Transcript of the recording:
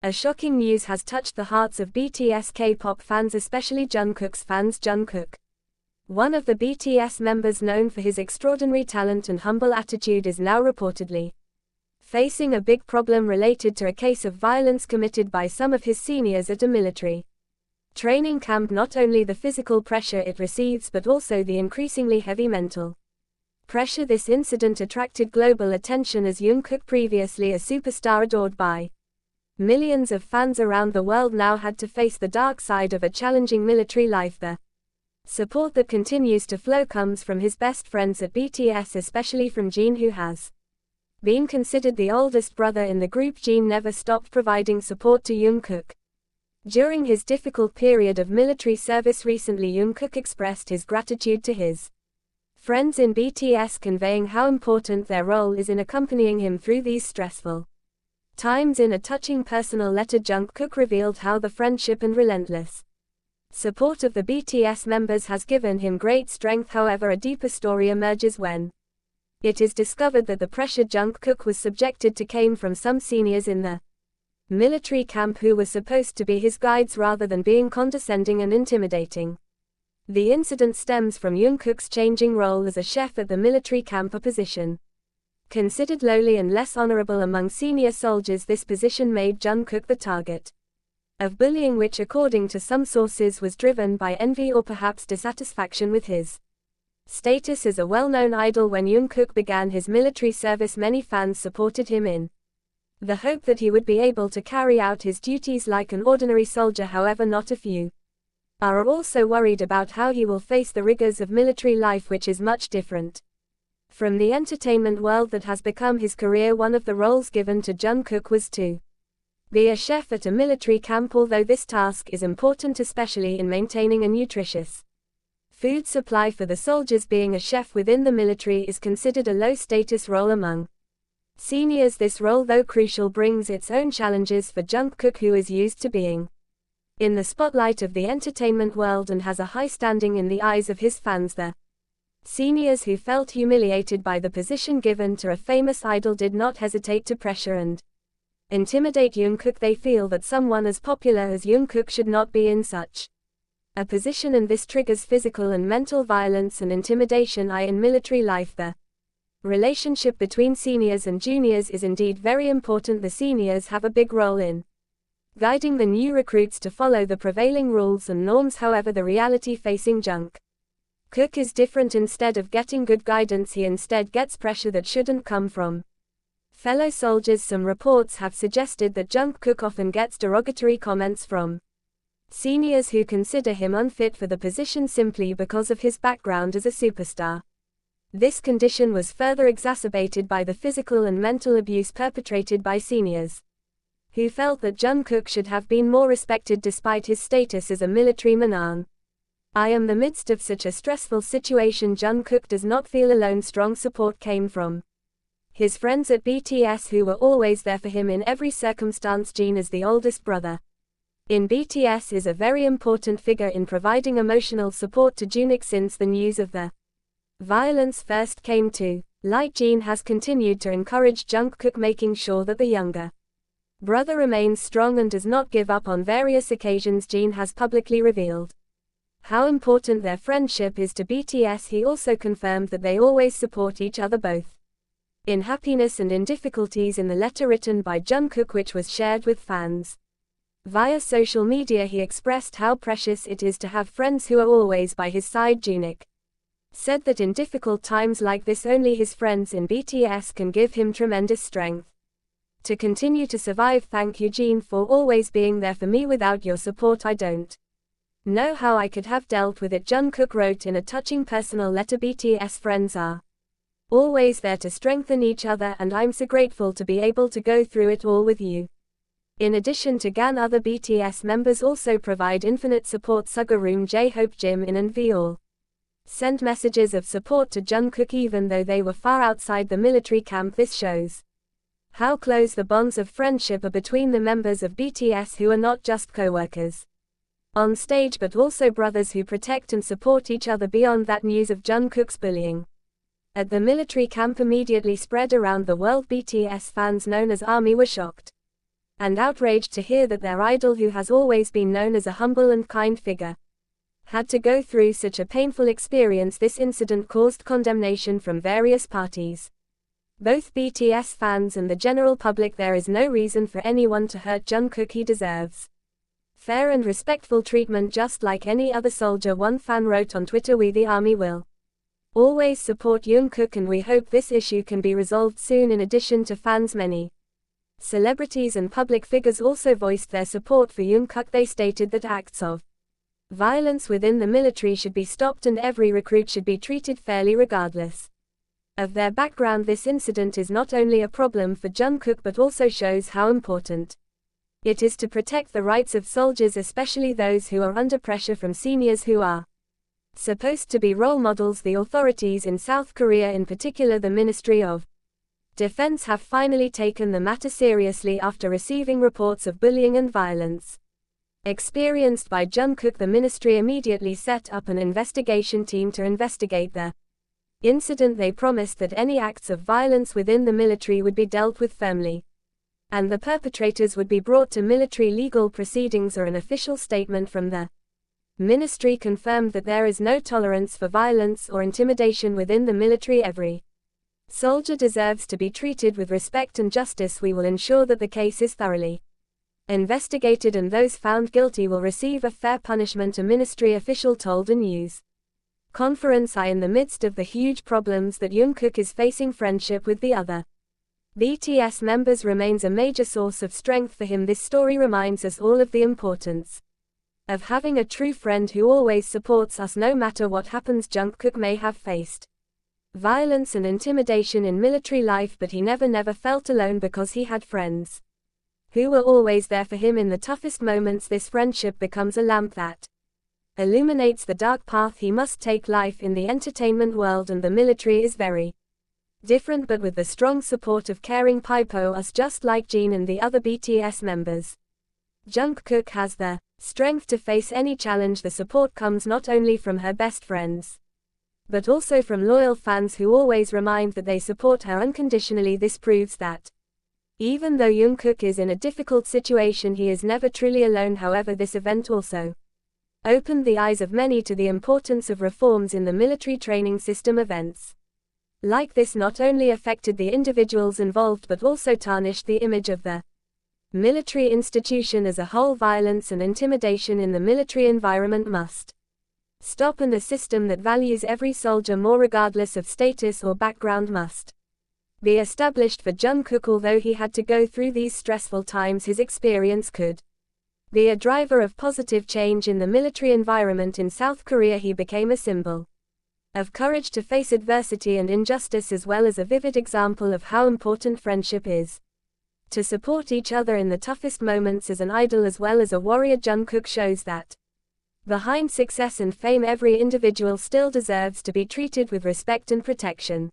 A shocking news has touched the hearts of BTS K-pop fans, especially Jungkook's fans. Jungkook, one of the BTS members known for his extraordinary talent and humble attitude, is now reportedly facing a big problem related to a case of violence committed by some of his seniors at a military training camp. Not only the physical pressure it receives but also the increasingly heavy mental pressure. This incident attracted global attention as Jungkook, previously a superstar adored by millions of fans around the world, now had to face the dark side of a challenging military life. The support that continues to flow comes from his best friends at BTS, especially from Jin, who has been considered the oldest brother in the group. Jin never stopped providing support to Jungkook during his difficult period of military service. Recently, Jungkook expressed his gratitude to his friends in BTS, conveying how important their role is in accompanying him through these stressful times. In a touching personal letter, Jungkook revealed how the friendship and relentless support of the BTS members has given him great strength. However, a deeper story emerges when it is discovered that the pressure Jungkook was subjected to came from some seniors in the military camp who were supposed to be his guides rather than being condescending and intimidating. The incident stems from Jungkook's changing role as a chef at the military camp, a position considered lowly and less honorable among senior soldiers. This position made Jungkook the target of bullying, which according to some sources was driven by envy or perhaps dissatisfaction with his status as a well-known idol. When Jungkook began his military service, many fans supported him in the hope that he would be able to carry out his duties like an ordinary soldier. However, not a few are also worried about how he will face the rigors of military life, which is much different from the entertainment world that has become his career. One of the roles given to Jungkook was to be a chef at a military camp. Although this task is important, especially in maintaining a nutritious food supply for the soldiers, being a chef within the military is considered a low-status role among seniors. This role, though crucial, brings its own challenges for Jungkook, who is used to being in the spotlight of the entertainment world and has a high standing in the eyes of his fans. The seniors who felt humiliated by the position given to a famous idol did not hesitate to pressure and intimidate Jungkook. They feel that someone as popular as Jungkook should not be in such a position, and this triggers physical and mental violence and intimidation. In military life, the relationship between seniors and juniors is indeed very important. The seniors have a big role in guiding the new recruits to follow the prevailing rules and norms. However, the reality facing Jungkook is different. Instead of getting good guidance, he instead gets pressure that shouldn't come from fellow soldiers. Some reports have suggested that Jungkook often gets derogatory comments from seniors who consider him unfit for the position simply because of his background as a superstar. This condition was further exacerbated by the physical and mental abuse perpetrated by seniors who felt that Jungkook should have been more respected despite his status as a military man. In the midst of such a stressful situation, Jungkook does not feel alone. Strong support came from his friends at BTS, who were always there for him in every circumstance. Jin, as the oldest brother in BTS, is a very important figure in providing emotional support to Jungkook since the news of the violence first came to light. Jin has continued to encourage Jungkook, making sure that the younger brother remains strong and does not give up. On various occasions, Jin has publicly revealed how important their friendship is to BTS. He also confirmed that they always support each other both in happiness and in difficulties. In the letter written by Jungkook, which was shared with fans via social media, he expressed how precious it is to have friends who are always by his side. Jungkook said that in difficult times like this, only his friends in BTS can give him tremendous strength to continue to survive. Thank you, Jin, for always being there for me. Without your support, I don't know how I could have dealt with it, Jungkook wrote in a touching personal letter. BTS friends are always there to strengthen each other, and I'm so grateful to be able to go through it all with you. In addition to Gan, other BTS members also provide infinite support. Suga, Room, J-Hope, Jimin and V all sent messages of support to Jungkook even though they were far outside the military camp. This shows how close the bonds of friendship are between the members of BTS, who are not just co-workers on stage but also brothers who protect and support each other. Beyond that, news of Jungkook's bullying at the military camp immediately spread around the world. BTS fans known as ARMY were shocked and outraged to hear that their idol, who has always been known as a humble and kind figure, had to go through such a painful experience. This incident caused condemnation from various parties, both BTS fans and the general public. There is no reason for anyone to hurt Jungkook. He deserves fair and respectful treatment just like any other soldier. One fan wrote on Twitter, "We the army will always support Jungkook and we hope this issue can be resolved soon." In addition to fans, many celebrities and public figures also voiced their support for Jungkook. They stated that acts of violence within the military should be stopped and every recruit should be treated fairly regardless of their background. This incident is not only a problem for Jungkook but also shows how important it is to protect the rights of soldiers, especially those who are under pressure from seniors who are supposed to be role models. The authorities in South Korea, in particular the Ministry of Defense, have finally taken the matter seriously after receiving reports of bullying and violence experienced by Jungkook. The ministry immediately set up an investigation team to investigate the incident. They promised that any acts of violence within the military would be dealt with firmly, and the perpetrators would be brought to military legal proceedings. Or an official statement from the ministry confirmed that there is no tolerance for violence or intimidation within the military. Every soldier deserves to be treated with respect and justice. We will ensure that the case is thoroughly investigated and those found guilty will receive a fair punishment, a ministry official told a news conference. In the midst of the huge problems that Jungkook is facing, friendship with the other BTS members remains a major source of strength for him. This story reminds us all of the importance of having a true friend who always supports us no matter what happens. Jungkook may have faced violence and intimidation in military life, but he never felt alone because he had friends who were always there for him in the toughest moments. This friendship becomes a lamp that illuminates the dark path he must take. Life in the entertainment world and the military is very different, but with the strong support of caring people us just like Jin and the other BTS members, Jungkook has the strength to face any challenge. The support comes not only from her best friends, but also from loyal fans who always remind that they support her unconditionally. This proves that even though Jungkook is in a difficult situation, he is never truly alone. However, this event also opened the eyes of many to the importance of reforms in the military training system. Events like this not only affected the individuals involved but also tarnished the image of the military institution as a whole. Violence and intimidation in the military environment must stop, and a system that values every soldier more regardless of status or background must be established for Jungkook. Although he had to go through these stressful times, his experience could be a driver of positive change in the military environment in South Korea. He became a symbol of courage to face adversity and injustice, as well as a vivid example of how important friendship is to support each other in the toughest moments. As an idol as well as a warrior, Jungkook shows that behind success and fame, every individual still deserves to be treated with respect and protection.